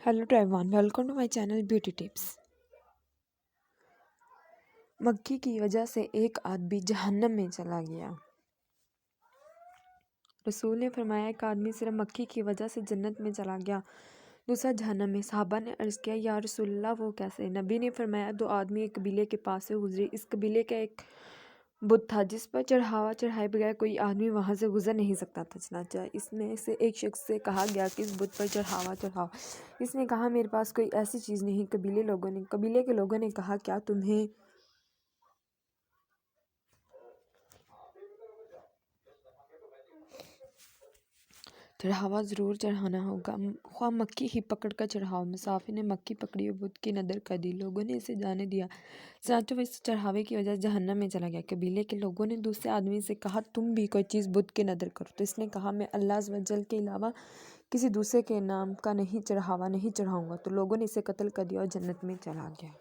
Hello to everyone, welcome to my channel beauty tips. मक्खी की वजह से एक आदमी जहन्नम में चला गया। रसूल ने फरमाया एक आदमी सिर्फ मक्खी की वजह से जन्नत में चला गया, दूसरा जहन्नम में। सहाबा ने अर्ज़ किया, या रसूलल्लाह वो कैसे? नबी ने फरमाया, दो आदमी एक कबीले के पास से गुजरे। इस कबीले का एक बुत था जिस पर चढ़ावा चढ़ाए बगैर कोई आदमी वहाँ से गुजर नहीं सकता था। चनाचा इसमें से एक शख्स से कहा गया कि इस बुत पर चढ़ावा चढ़ाओ। इसने कहा, मेरे पास कोई ऐसी चीज़ नहीं। कबीले के लोगों ने कहा, क्या तुम्हें चढ़ावा ज़रूर चढ़ाना होगा, ख्वाह मक्खी ही पकड़ कर चढ़ाओ। मुसाफिर ने मक्खी पकड़ी और बुत की नदर कर दी। लोगों ने इसे जाने दिया। चनाचा इस चढ़ावे की वजह से जहन्नम में चला गया। कबीले के लोगों ने दूसरे आदमी से कहा, तुम भी कोई चीज़ बुत के नदर करो। तो इसने कहा, मैं अल्लाह अज़्ज़ व जल के अलावा किसी दूसरे के नाम का चढ़ावा नहीं चढ़ाऊँगा। तो लोगों ने इसे कत्ल कर दिया और जन्नत में चला गया।